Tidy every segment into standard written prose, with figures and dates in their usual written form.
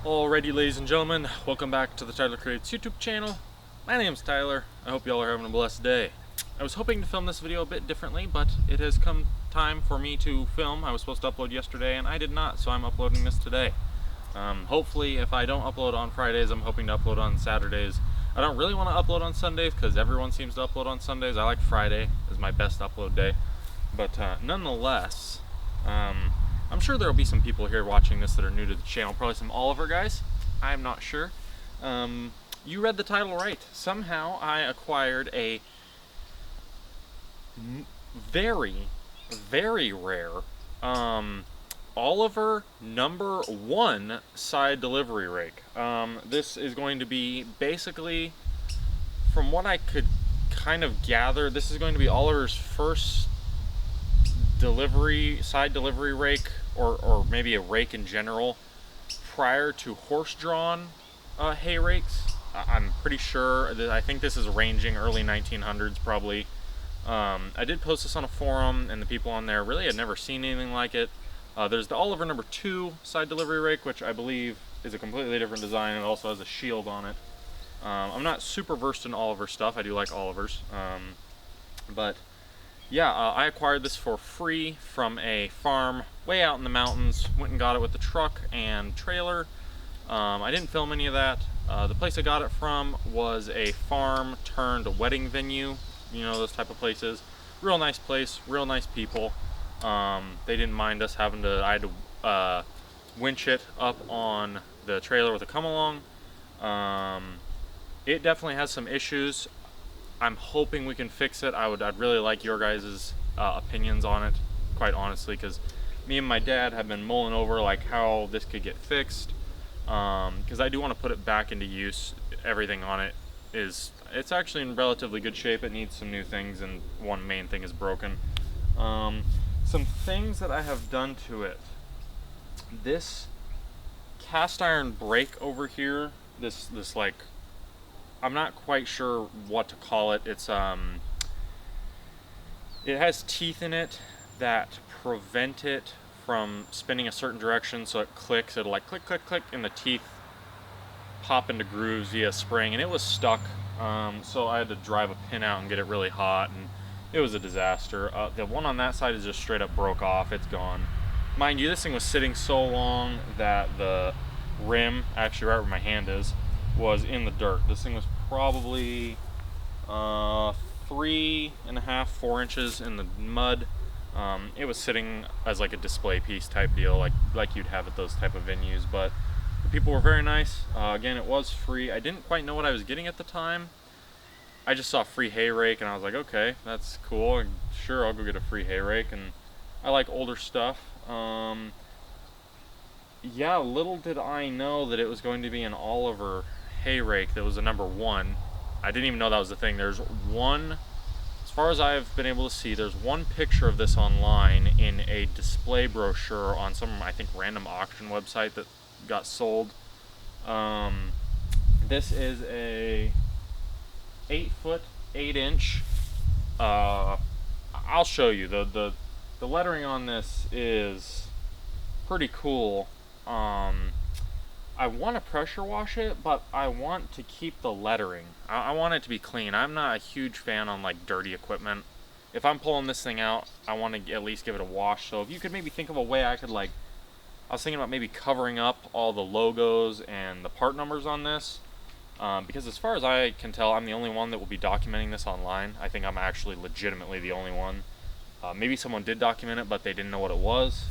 Alrighty, ladies and gentlemen, welcome back to the Tyler Creates YouTube channel. My name's Tyler. I hope y'all are having a blessed day. I was hoping to film this video a bit differently, but it has come time for me to film. I was supposed to upload yesterday and I did not, so I'm uploading this today. Hopefully, if I don't upload on Fridays, I'm hoping to upload on Saturdays. I don't really want to upload on Sundays because everyone seems to upload on Sundays. I like Friday as my best upload day. But nonetheless, I'm sure there'll be some people here watching this that are new to the channel, probably some Oliver guys. I'm not sure. You read the title right. Somehow I acquired a very, very rare Oliver No.1 side delivery rake. This is going to be basically, from what I could kind of gather, this is going to be Oliver's first side delivery rake, or maybe a rake in general, prior to horse-drawn hay rakes. I'm pretty sure that I think this is ranging early 1900s probably. I did post this on a forum, and the people on there really had never seen anything like it. There's the Oliver No.2 side delivery rake, which I believe is a completely different design and also has a shield on it. I'm not super versed in Oliver stuff. I do like Olivers, but yeah, I acquired this for free from a farm way out in the mountains. Went and got it with the truck and trailer. I didn't film any of that. The place I got it from was a farm turned wedding venue. You know, those type of places. Real nice place, real nice people. They didn't mind us having to, I had to winch it up on the trailer with a come-along. It definitely has some issues. I'm hoping we can fix it. I'd really like your guys' opinions on it, quite honestly, because me and my dad have been mulling over like how this could get fixed, because I do want to put it back into use. Everything on it it's actually in relatively good shape. It needs some new things, and one main thing is broken. Some things that I have done to it: this cast iron brake over here, this like, I'm not quite sure what to call it. It's it has teeth in it that prevent it from spinning a certain direction, so it clicks. It'll like click, click, click, and the teeth pop into grooves via spring, and it was stuck. So I had to drive a pin out and get it really hot, and it was a disaster. The one on that side is just straight up broke off. It's gone. Mind you, this thing was sitting so long that the rim, actually right where my hand is, was in the dirt. This thing was probably 3.5, 4 inches in the mud. It was sitting as like a display piece type deal, like you'd have at those type of venues. But the people were very nice. Again, it was free. I didn't quite know what I was getting at the time. I just saw free hay rake, and I was like, okay, that's cool. And sure, I'll go get a free hay rake. And I like older stuff. Yeah, little did I know that it was going to be an Oliver hay rake that was a No.1. I didn't even know that was the thing. There's one, as far as I've been able to see, there's one picture of this online in a display brochure on some, I think, random auction website that got sold. This is a 8-foot, 8-inch. I'll show you. The lettering on this is pretty cool. I want to pressure wash it, but I want to keep the lettering. I want it to be clean. I'm not a huge fan on like dirty equipment. If I'm pulling this thing out, I want to at least give it a wash. So if you could maybe think of a way I could, like, I was thinking about maybe covering up all the logos and the part numbers on this, because as far as I can tell, I'm the only one that will be documenting this online. I think I'm actually legitimately the only one. Maybe someone did document it, but they didn't know what it was.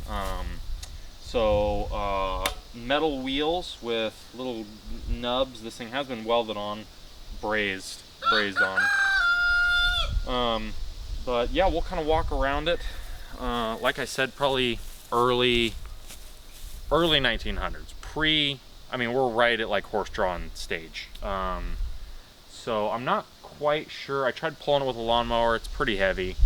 So metal wheels with little nubs. This thing has been welded on, brazed on. But yeah, we'll kind of walk around it. Like I said, probably early 1900s. I mean, we're right at like horse-drawn stage. So I'm not quite sure. I tried pulling it with a lawnmower. It's pretty heavy.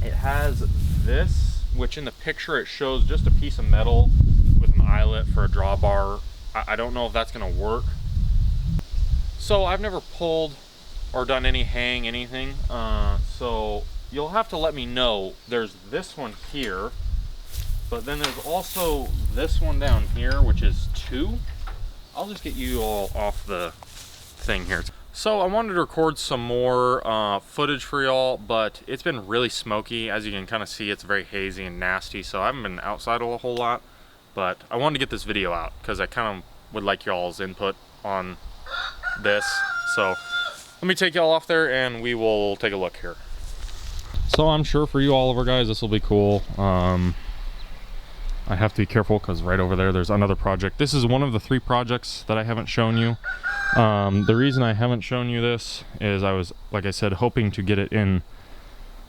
It has this, which in the picture it shows just a piece of metal with an eyelet for a drawbar. I don't know if that's gonna work. So I've never pulled or done any haying, anything. So you'll have to let me know. There's this one here, but then there's also this one down here, which is 2. I'll just get you all off the thing here. So I wanted to record some more footage for y'all, but it's been really smoky. As you can kind of see, it's very hazy and nasty, so I haven't been outside a whole lot. But I wanted to get this video out because I kind of would like y'all's input on this. So let me take y'all off there and we will take a look here. So I'm sure for you Oliver guys, this will be cool. I have to be careful because right over there's another project. This is one of the 3 projects that I haven't shown you. The reason I haven't shown you this is I was, like I said, hoping to get it in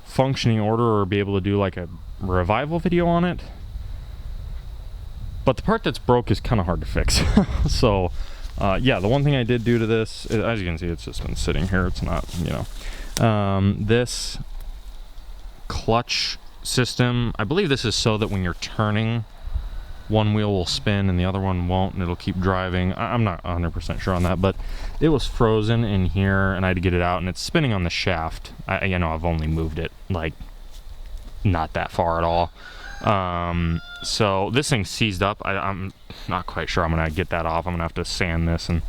functioning order or be able to do like a revival video on it. But the part that's broke is kind of hard to fix. So yeah, the one thing I did do to this, as you can see, it's just been sitting here. It's not, you know, this clutch system, I believe this is so that when you're turning, one wheel will spin and the other one won't, and it'll keep driving. I'm not 100% sure on that, but it was frozen in here and I had to get it out, and it's spinning on the shaft. You know, I've only moved it like not that far at all. So this thing's seized up. I'm not quite sure I'm gonna get that off. I'm gonna have to sand this and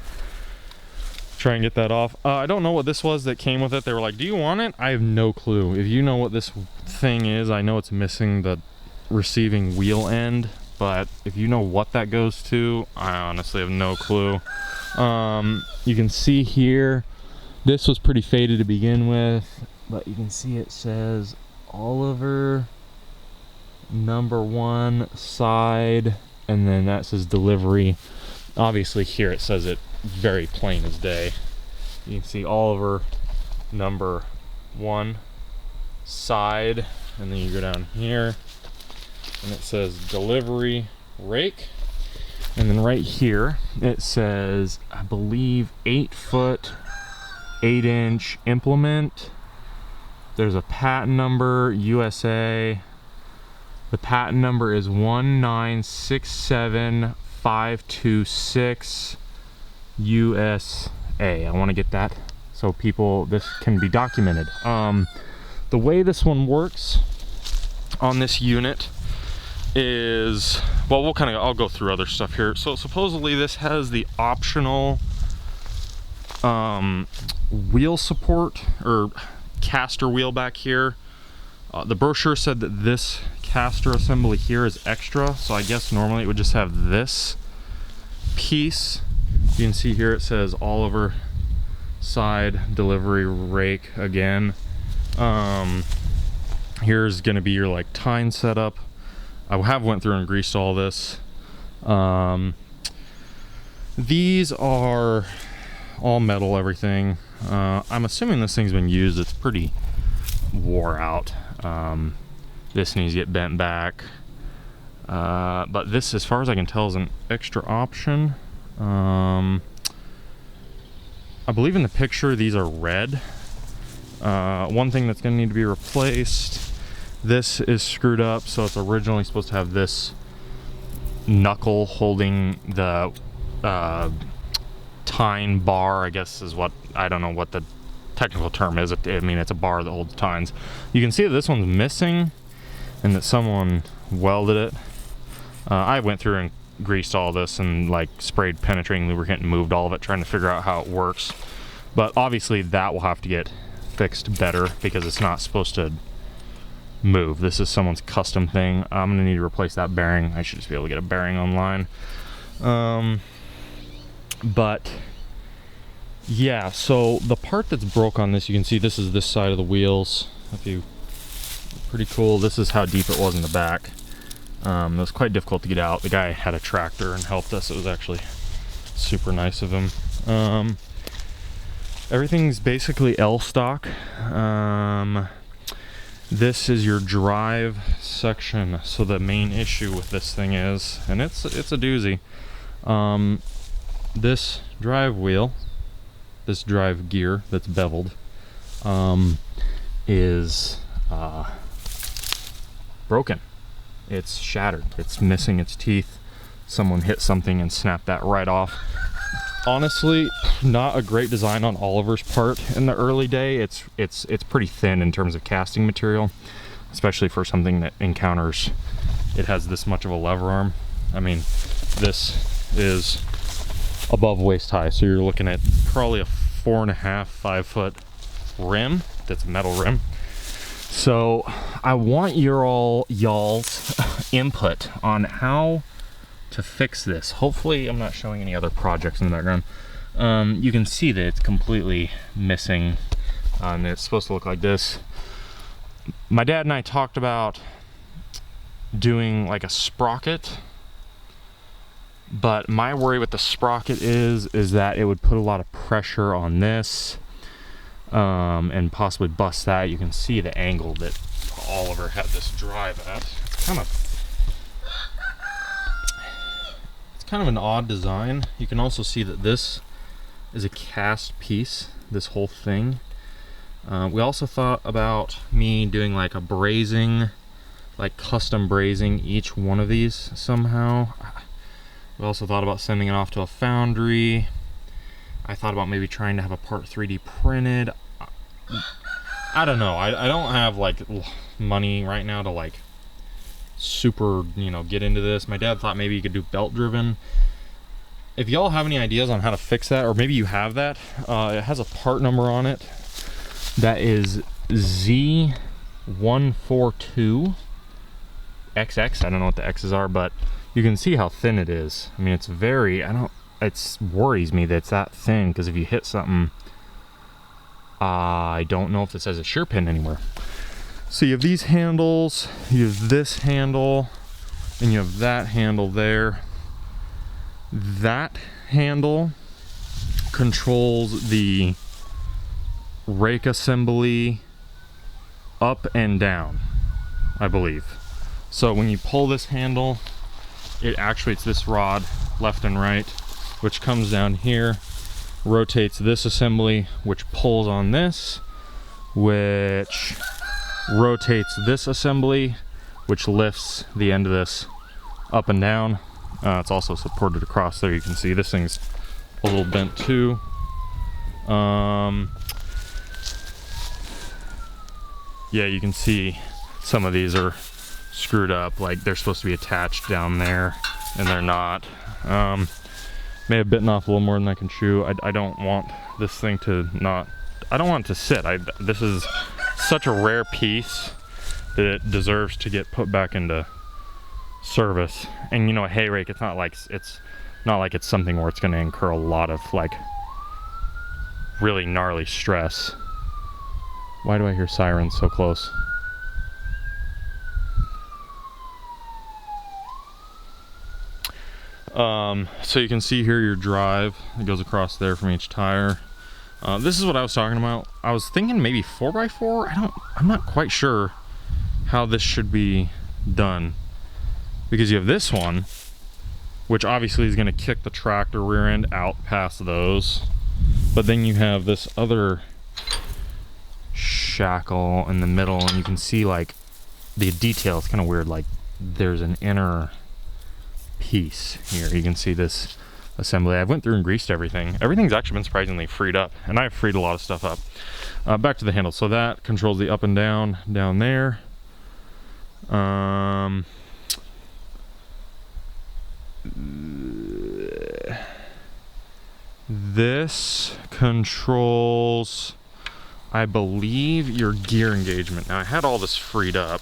try and get that off. I don't know what this was that came with it. They were like, do you want it? I have no clue. If you know what this thing is, I know it's missing the receiving wheel end, but if you know what that goes to, I honestly have no clue. You can see here, this was pretty faded to begin with, but you can see it says Oliver No.1 side, and then that says delivery. Obviously here it says it very plain as day. You can see Oliver No.1 side, and then you go down here and it says delivery Rake, and then right here it says, I believe, 8-foot 8-inch implement. There's a patent number, USA. The patent number is 1967526 USA. I want to get that so people, this can be documented. The way this one works on this unit is, well, I'll go through other stuff here. So supposedly this has the optional wheel support or caster wheel back here. The brochure said that this caster assembly here is extra, so I guess normally it would just have this piece. You can see here it says Oliver side delivery Rake again. Here's gonna be your like tine setup. I have went through and greased all this. These are all metal, everything. I'm assuming this thing's been used. It's pretty wore out. This needs to get bent back. But this, as far as I can tell, is an extra option. I believe in the picture these are red. One thing that's going to need to be replaced, this is screwed up, so it's originally supposed to have this knuckle holding the tine bar, I guess is what, I don't know what the technical term is. I mean, it's a bar that holds tines. You can see that this one's missing and that someone welded it. I went through and greased all this and like sprayed penetrating lubricant and moved all of it, trying to figure out how it works. But obviously that will have to get fixed better because it's not supposed to move. This is someone's custom thing. I'm gonna need to replace that bearing. I should just be able to get a bearing online. But yeah, so the part that's broke on this, you can see this is this side of the wheels. Pretty cool. This is how deep it was in the back. It was quite difficult to get out. The guy had a tractor and helped us. It was actually super nice of him. Everything's basically L stock. This is your drive section. So the main issue with this thing is, and it's a doozy, this drive wheel, this drive gear that's beveled, is broken. It's shattered. It's missing its teeth. Someone hit something and snapped that right off. Honestly, not a great design on Oliver's part in the early day. It's pretty thin in terms of casting material, especially for something that encounters, it has this much of a lever arm. I mean, this is above waist high, so you're looking at probably a 4.5, 5 foot rim. That's a metal rim. So I want y'all's input on how to fix this. Hopefully I'm not showing any other projects in the background. You can see that it's completely missing, and it's supposed to look like this. My dad and I talked about doing like a sprocket, but my worry with the sprocket is that it would put a lot of pressure on this, and possibly bust that. You can see the angle that Oliver had this drive at. It's kind of an odd design. You can also see that this is a cast piece, this whole thing. We also thought about me doing like a brazing, like custom brazing each one of these somehow. We also thought about sending it off to a foundry. I thought about maybe trying to have a part 3D printed. I don't know. I don't have like money right now to like super, you know, get into this. My dad thought maybe you could do belt driven. If y'all have any ideas on how to fix that, or maybe you have that, it has a part number on it that is Z142XX. I don't know what the X's are, but you can see how thin it is. I mean, it's very, it worries me that it's that thin, because if you hit something, I don't know if this has a shear pin anywhere. So you have these handles, you have this handle, and you have that handle there. That handle controls the rake assembly up and down, I believe. So when you pull this handle, it actuates this rod left and right, which comes down here, rotates this assembly, which pulls on this, which rotates this assembly, which lifts the end of this up and down. It's also supported across there. You can see this thing's a little bent too. Yeah, you can see some of these are screwed up, like they're supposed to be attached down there and they're not. May have bitten off a little more than I can chew. I don't want this thing to not, I don't want it to sit. This is such a rare piece that it deserves to get put back into service. And you know, a hay rake, it's not like it's something where it's going to incur a lot of like really gnarly stress. Why do I hear sirens so close? So you can see here your drive, it goes across there from each tire. This is what I was talking about. I was thinking maybe 4x4. I'm not quite sure how this should be done, because you have this one, which obviously is going to kick the tractor rear end out past those, but then you have this other shackle in the middle, and you can see like the detail. It's kind of weird, like there's an inner piece here. You can see this assembly. I went through and greased everything. Everything's actually been surprisingly freed up, and I've freed a lot of stuff up. Back to the handle. So that controls the up and down there. This controls, I believe, your gear engagement. Now I had all this freed up.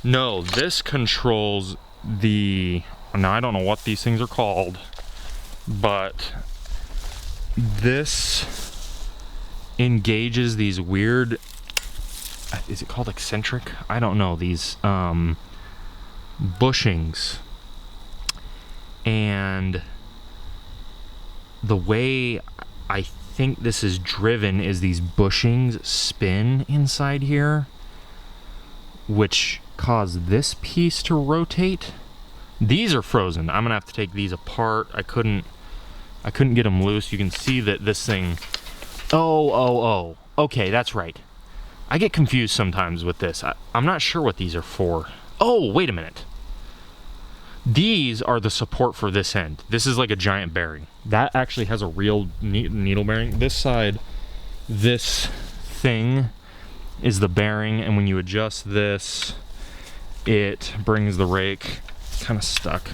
No, this controls the, now I don't know what these things are called, but this engages these weird, is it called eccentric? I don't know, these bushings. And the way I think this is driven is these bushings spin inside here, which cause this piece to rotate. These are frozen. I'm gonna have to take these apart. I couldn't get them loose. You can see that this thing, oh, okay, that's right. I get confused sometimes with this. I'm not sure what these are for. Oh, wait a minute. These are the support for this end. This is like a giant bearing. That actually has a real needle bearing. This side, this thing is the bearing, and when you adjust this, it brings the rake kind of stuck.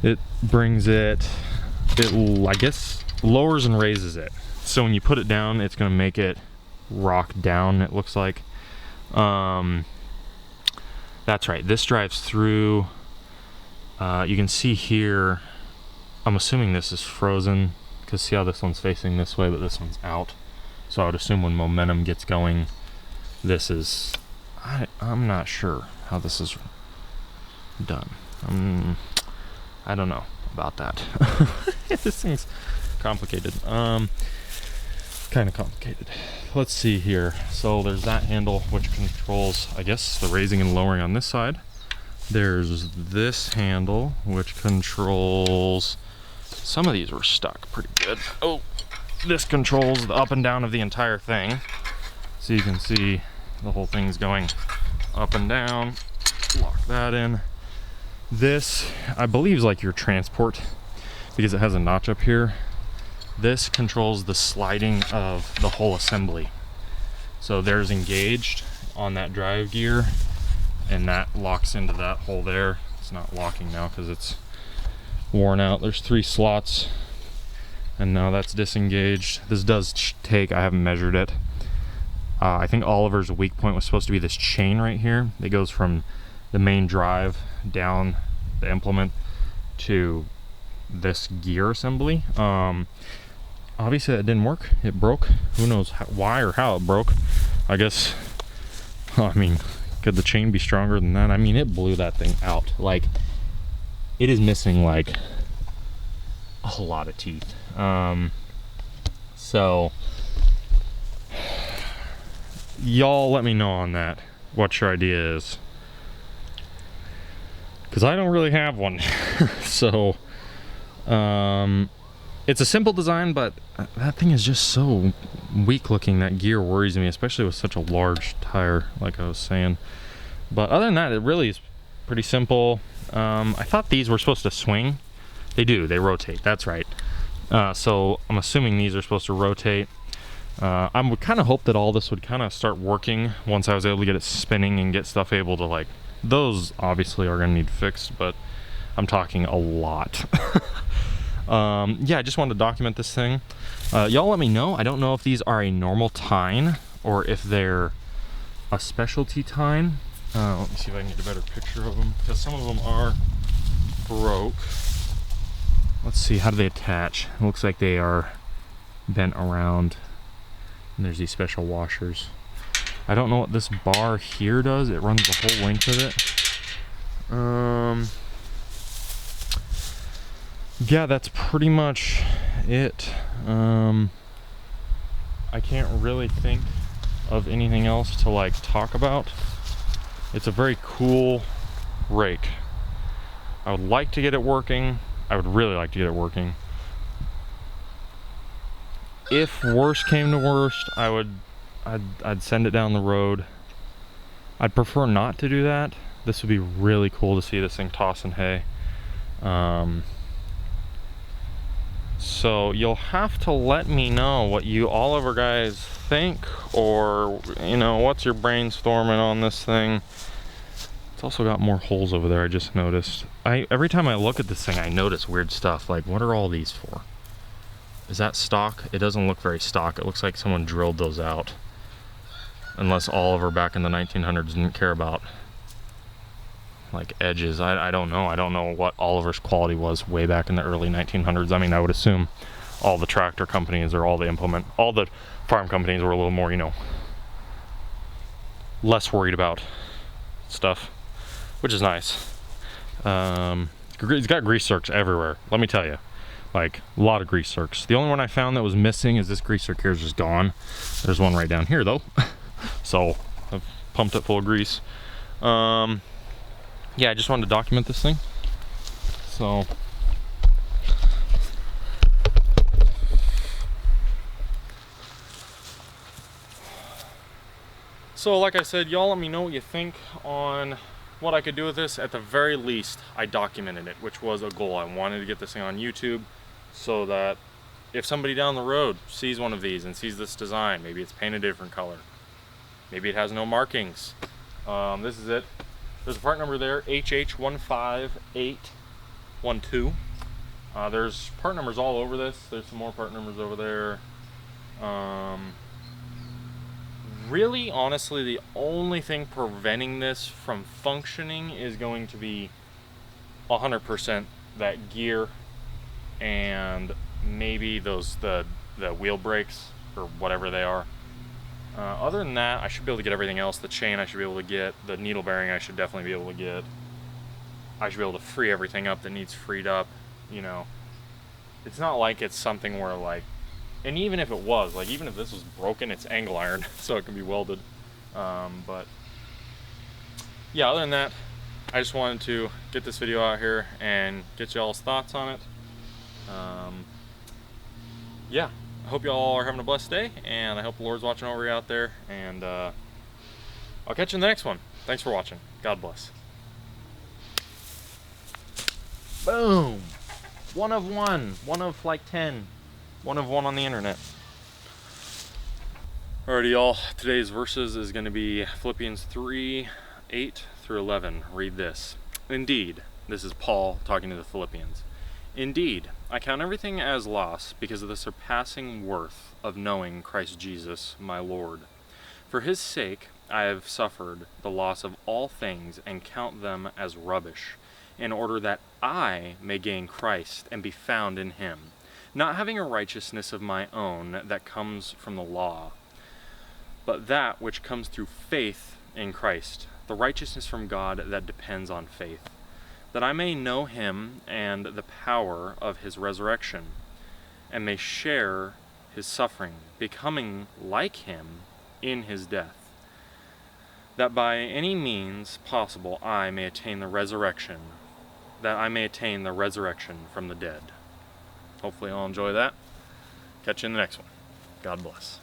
It brings it, I guess, lowers and raises it. So when you put it down, it's gonna make it rock down, it looks like. That's right, this drives through. You can see here, I'm assuming this is frozen, because see how this one's facing this way, but this one's out. So I would assume when momentum gets going, this is, I'm not sure how this is done. I don't know about that. This thing's complicated. Kind of complicated. Let's see here. So there's that handle which controls, I guess, the raising and lowering on this side. There's this handle which controls, some of these were stuck pretty good. Oh, this controls the up and down of the entire thing. So you can see the whole thing's going up and down. Lock that in. This, I believe, is like your transport, because it has a notch up here. This controls the sliding of the whole assembly. So there's engaged on that drive gear, and that locks into that hole there. It's not locking now because it's worn out. There's 3 slots, and now that's disengaged. This does take, I haven't measured it. I think Oliver's weak point was supposed to be this chain right here. It goes from the main drive down the implement to this gear assembly. Obviously that didn't work. It broke. Who knows why or how it broke. I guess, I mean, could the chain be stronger than that? I mean, it blew that thing out. Like, it is missing like a lot of teeth. So y'all let me know on that, what your idea is, because I don't really have one. So it's a simple design, but that thing is just so weak looking. That gear worries me, especially with such a large tire, like I was saying. But other than that, it really is pretty simple. I thought these were supposed to swing. They do, they rotate, that's right. So I'm assuming these are supposed to rotate. I would kind of hope that all this would kind of start working once I was able to get it spinning and get stuff able to, like, those obviously are gonna need fixed, but I'm talking a lot. Yeah, I just wanted to document this thing. Y'all let me know. I don't know if these are a normal tine or if they're a specialty tine. Let me see if I can get a better picture of them, because some of them are broke. Let's see, how do they attach? It looks like they are bent around, and there's these special washers. I don't know what this bar here does. It runs the whole length of it. Yeah, that's pretty much it. I can't really think of anything else to like talk about. It's a very cool rake. I would like to get it working. I would really like to get it working. If worst came to worst, I'd send it down the road. I'd prefer not to do that. This would be really cool to see this thing tossing hay. So you'll have to let me know what you Oliver guys think, or, you know, what's your brainstorming on this thing. It's also got more holes over there, I just noticed. Every time I look at this thing, I notice weird stuff. Like, what are all these for? Is that stock? It doesn't look very stock. It looks like someone drilled those out. Unless Oliver back in the 1900s didn't care about, like, edges. I don't know. I don't know what Oliver's quality was way back in the early 1900s. I mean, I would assume all the tractor companies or all the farm companies were a little more, you know, less worried about stuff, which is nice. It's got grease zerks everywhere, let me tell you. Like, a lot of grease zerks. The only one I found that was missing is this grease zerk here is just gone. There's one right down here though. So I've pumped it full of grease. Yeah, I just wanted to document this thing. So like I said, y'all let me know what you think on what I could do with this. At the very least, I documented it, which was a goal. I wanted to get this thing on YouTube so that if somebody down the road sees one of these and sees this design, maybe it's painted a different color, maybe it has no markings. This is it. There's a part number there, HH15812. There's part numbers all over this. There's some more part numbers over there. Really, honestly, the only thing preventing this from functioning is going to be 100% that gear and maybe the wheel brakes or whatever they are. Other than that, I should be able to get everything else. The chain I should be able to get. The needle bearing I should definitely be able to get. I should be able to free everything up that needs freed up. You know, it's not like it's something where like, and even if it was, like even if this was broken, it's angle iron, so it can be welded. But yeah, other than that, I just wanted to get this video out here and get y'all's thoughts on it. Yeah, I hope y'all are having a blessed day, and I hope the Lord's watching over you out there, and I'll catch you in the next one. Thanks for watching. God bless. Boom! 1 of 1. 1 of like 10. 1 of 1 on the internet. Alrighty, y'all. Today's verses is going to be Philippians 3, 8 through 11. Read this. Indeed, this is Paul talking to the Philippians. Indeed, I count everything as loss because of the surpassing worth of knowing Christ Jesus, my Lord. For his sake I have suffered the loss of all things and count them as rubbish, in order that I may gain Christ and be found in him, not having a righteousness of my own that comes from the law, but that which comes through faith in Christ, the righteousness from God that depends on faith, that I may know him and the power of his resurrection, and may share his suffering, becoming like him in his death, that by any means possible I may attain the resurrection, from the dead. Hopefully you'll enjoy that. Catch you in the next one. God bless.